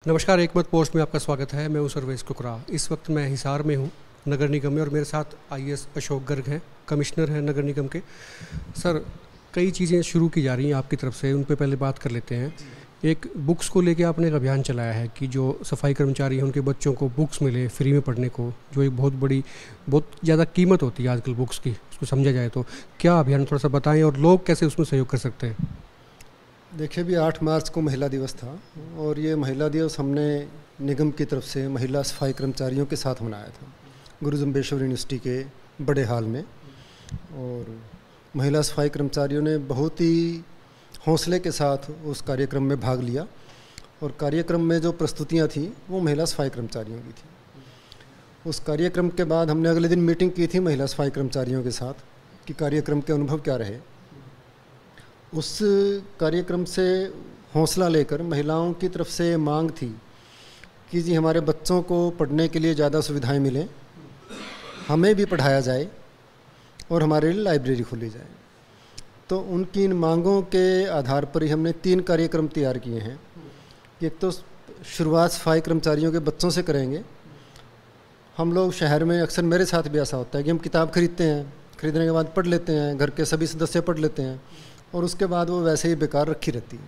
नमस्कार, एकमत पोस्ट में आपका स्वागत है। मैं हूं सर्वेश कुकरा। इस वक्त मैं हिसार में हूं, नगर निगम में, और मेरे साथ आईएएस अशोक गर्ग हैं, कमिश्नर हैं नगर निगम के। सर, कई चीज़ें शुरू की जा रही हैं आपकी तरफ से, उन पे पहले बात कर लेते हैं। एक बुक्स को लेके आपने एक अभियान चलाया है कि जो सफाई कर्मचारी हैं उनके बच्चों को बुक्स मिले फ्री में पढ़ने को, जो एक बहुत ज़्यादा कीमत होती है आजकल बुक्स की, उसको समझा जाए तो। क्या अभियान, थोड़ा सा बताएँ, और लोग कैसे उसमें सहयोग कर सकते हैं? देखिए, भी 8 मार्च को महिला दिवस था और ये महिला दिवस हमने निगम की तरफ से महिला सफाई कर्मचारियों के साथ मनाया था गुरु जम्बेश्वर यूनिवर्सिटी के बड़े हाल में। और महिला सफाई कर्मचारियों ने बहुत ही हौसले के साथ उस कार्यक्रम में भाग लिया और कार्यक्रम में जो प्रस्तुतियां थी वो महिला सफाई कर्मचारियों की थी। उस कार्यक्रम के बाद हमने अगले दिन मीटिंग की थी महिला सफाई कर्मचारियों के साथ कि कार्यक्रम के अनुभव क्या रहे। उस कार्यक्रम से हौसला लेकर महिलाओं की तरफ से मांग थी कि जी हमारे बच्चों को पढ़ने के लिए ज़्यादा सुविधाएं मिलें, हमें भी पढ़ाया जाए और हमारे लिए लाइब्रेरी खोली जाए। तो उनकी इन मांगों के आधार पर ही हमने 3 कार्यक्रम तैयार किए हैं। एक तो शुरुआत सफाई कर्मचारियों के बच्चों से करेंगे। हम लोग शहर में अक्सर, मेरे साथ भी ऐसा होता है कि हम किताब खरीदते हैं, खरीदने के बाद पढ़ लेते हैं, घर के सभी सदस्य पढ़ लेते हैं और उसके बाद वो वैसे ही बेकार रखी रहती है।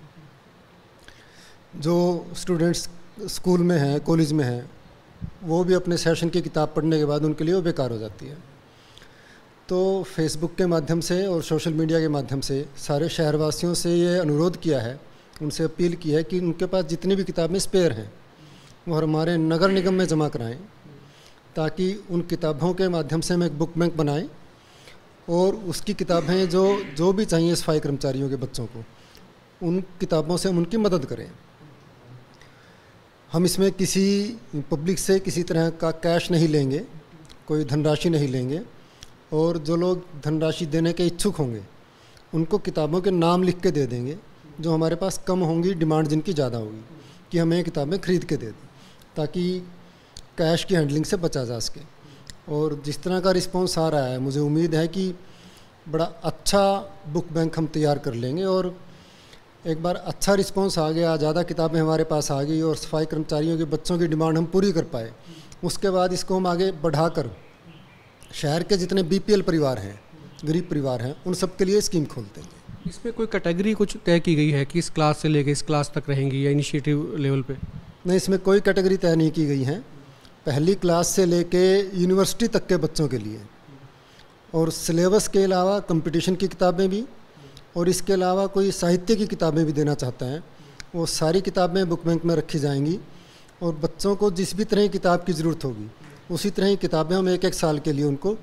जो स्टूडेंट्स स्कूल में हैं, कॉलेज में हैं, वो भी अपने सेशन की किताब पढ़ने के बाद उनके लिए वो बेकार हो जाती है। तो फेसबुक के माध्यम से और सोशल मीडिया के माध्यम से सारे शहरवासियों से ये अनुरोध किया है, उनसे अपील की है कि उनके पास जितनी भी किताबें स्पेयर हैं वो हमारे नगर निगम में जमा कराएं, ताकि उन किताबों के माध्यम से हम एक बुक बैंक बनाएं और उसकी किताबें जो भी चाहिए सफाई कर्मचारियों के बच्चों को, उन किताबों से हम उनकी मदद करें। हम इसमें किसी पब्लिक से किसी तरह का कैश नहीं लेंगे, कोई धनराशि नहीं लेंगे, और जो लोग धनराशि देने के इच्छुक होंगे उनको किताबों के नाम लिख के दे देंगे, जो हमारे पास कम होंगी, डिमांड जिनकी ज़्यादा होगी, कि हमें ये किताबें खरीद के दे दें, ताकि कैश की हैंडलिंग से बचा जा सके। और जिस तरह का रिस्पांस आ रहा है, मुझे उम्मीद है कि बड़ा अच्छा बुक बैंक हम तैयार कर लेंगे। और एक बार अच्छा रिस्पांस आ गया, ज़्यादा किताबें हमारे पास आ गई और सफाई कर्मचारियों के बच्चों की डिमांड हम पूरी कर पाए, उसके बाद इसको हम आगे बढ़ाकर शहर के जितने बीपीएल परिवार हैं, गरीब परिवार हैं, उन सब के लिए स्कीम खोलते हैं। इसमें कोई कैटेगरी कुछ तय की गई है कि इस क्लास से लेकर इस क्लास तक रहेंगी, या इनिशिएटिव लेवल पे? नहीं, इसमें कोई कैटेगरी तय नहीं की गई है। पहली क्लास से लेके यूनिवर्सिटी तक के बच्चों के लिए, और सिलेबस के अलावा कंपटीशन की किताबें भी, और इसके अलावा कोई साहित्य की किताबें भी देना चाहता है, वो सारी किताबें बुक बैंक में रखी जाएंगी। और बच्चों को जिस भी तरह की किताब की ज़रूरत होगी उसी तरह की किताबें हम 1-1 साल के लिए उनको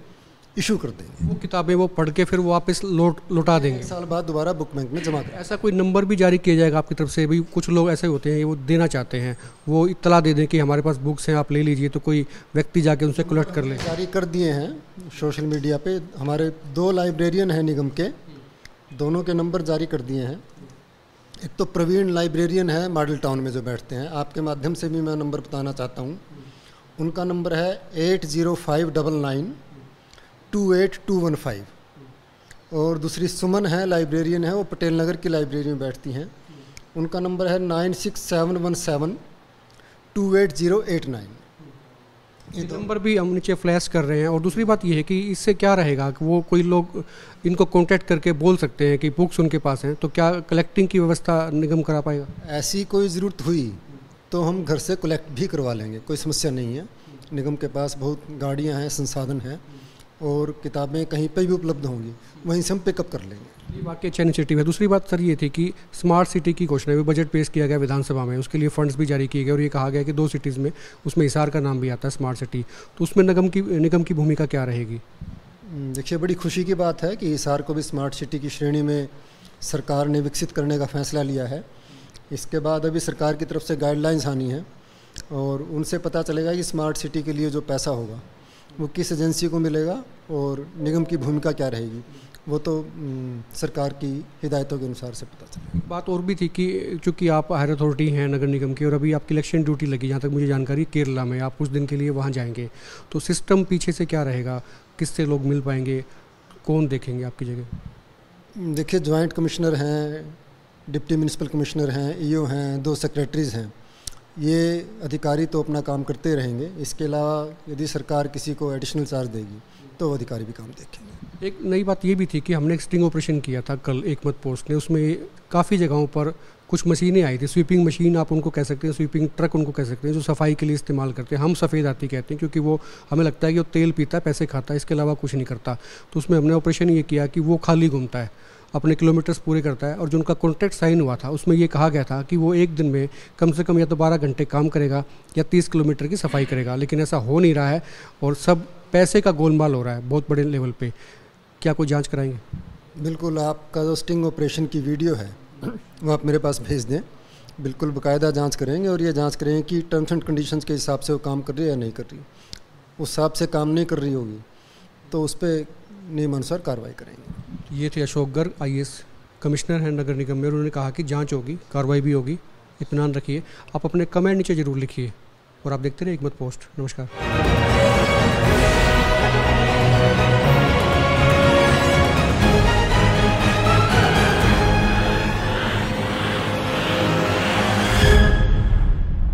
इशू कर देंगे। वो किताबें वो पढ़ के फिर वापस लौटा देंगे, 1 साल बाद दोबारा बुक बैंक में जमा करें। ऐसा कोई नंबर भी जारी किया जाएगा आपकी तरफ से भी? कुछ लोग ऐसे होते हैं वो देना चाहते हैं, वो इत्तला दे दें कि हमारे पास बुक्स हैं, आप ले लीजिए, तो कोई व्यक्ति जाके उनसे कलेक्ट कर ले। जारी कर दिए हैं सोशल मीडिया पे। हमारे 2 लाइब्रेरियन हैं निगम के, दोनों के नंबर जारी कर दिए हैं। एक तो प्रवीण लाइब्रेरियन है मॉडल टाउन में जो बैठते हैं, आपके माध्यम से भी मैं नंबर बताना चाहता हूँ। उनका नंबर है 8059928215। और दूसरी सुमन है, लाइब्रेरियन है, वो पटेल नगर की लाइब्रेरी में बैठती हैं। उनका नंबर है 9671728089। ये नंबर भी हम नीचे फ्लैश कर रहे हैं। और दूसरी बात ये है कि इससे क्या रहेगा कि वो कोई लोग इनको कांटेक्ट करके बोल सकते हैं कि बुक्स उनके पास हैं, तो क्या कलेक्टिंग की व्यवस्था निगम करा पाएगा? ऐसी कोई ज़रूरत हुई तो हम घर से कलेक्ट भी करवा लेंगे, कोई समस्या नहीं है। निगम के पास बहुत गाड़ियां हैं, संसाधन हैं, और किताबें कहीं पर भी उपलब्ध होंगी, वहीं से हम पिकअप कर लेंगे। ये वाकई अच्छा इनिशिएटिव है। दूसरी बात सर ये थी कि स्मार्ट सिटी की घोषणा भी, बजट पेश किया गया विधानसभा में, उसके लिए फंड्स भी जारी किए गए, और ये कहा गया कि 2 सिटीज़ में, उसमें हिसार का नाम भी आता है स्मार्ट सिटी, तो उसमें निगम की भूमिका क्या रहेगी? देखिए, बड़ी खुशी की बात है कि हिसार को भी स्मार्ट सिटी की श्रेणी में सरकार ने विकसित करने का फैसला लिया है। इसके बाद अभी सरकार की तरफ से गाइडलाइंस आनी है और उनसे पता चलेगा कि स्मार्ट सिटी के लिए जो पैसा होगा वो किस एजेंसी को मिलेगा और निगम की भूमिका क्या रहेगी, वो तो सरकार की हिदायतों के अनुसार से पता चलेगा। बात और भी थी कि चूँकि आप हायर अथॉरिटी हैं नगर निगम की, और अभी आपकी इलेक्शन ड्यूटी लगी, जहाँ तक मुझे जानकारी, केरला में आप कुछ दिन के लिए वहाँ जाएंगे, तो सिस्टम पीछे से क्या रहेगा? किससे लोग मिल पाएंगे? कौन देखेंगे आपकी जगह? देखिए, जॉइंट कमिश्नर हैं, डिप्टी म्यूनिसिपल कमिश्नर हैं, ईओ हैं, 2 सेक्रेटरीज़ हैं। ये अधिकारी तो अपना काम करते रहेंगे, इसके अलावा यदि सरकार किसी को एडिशनल चार्ज देगी तो वो अधिकारी भी काम देखेंगे। एक नई बात ये भी थी कि हमने एक स्टिंग ऑपरेशन किया था कल एक मत पोस्ट ने, उसमें काफ़ी जगहों पर कुछ मशीनें आई थी, स्वीपिंग मशीन आप उनको कह सकते हैं, स्वीपिंग ट्रक उनको कह सकते हैं, जो सफाई के लिए इस्तेमाल करते हैं। हम सफ़ेद हाथी कहते हैं क्योंकि वो हमें लगता है कि वो तेल पीता है, पैसे खाता है, इसके अलावा कुछ नहीं करता। तो उसमें हमने ऑपरेशन ये किया कि वो खाली घूमता है, अपने किलोमीटर्स पूरे करता है, और जो उनका कॉन्ट्रैक्ट साइन हुआ था उसमें ये कहा गया था कि वो एक दिन में कम से कम या तो 12 घंटे काम करेगा या 30 किलोमीटर की सफाई करेगा, लेकिन ऐसा हो नहीं रहा है और सब पैसे का गोलमाल हो रहा है बहुत बड़े लेवल पे। क्या कोई जांच कराएंगे? बिल्कुल, आपका जो स्टिंग ऑपरेशन की वीडियो है वो आप मेरे पास भेज दें, बिल्कुल बाकायदा जांच करेंगे और ये जांच करेंगे कि टर्म्स एंड कंडीशंस के हिसाब से वो काम कर रही है या नहीं कर रही। उस हिसाब से काम नहीं कर रही होगी तो उस पर नियमानुसार कार्रवाई करेंगे। ये थे अशोक गर्ग, IAS कमिश्नर हैं नगर निगम में। उन्होंने कहा कि जांच होगी, कार्रवाई भी होगी, इत्मीनान रखिए। आप अपने कमेंट नीचे ज़रूर लिखिए और आप देखते रहिए एक मत पोस्ट। नमस्कार।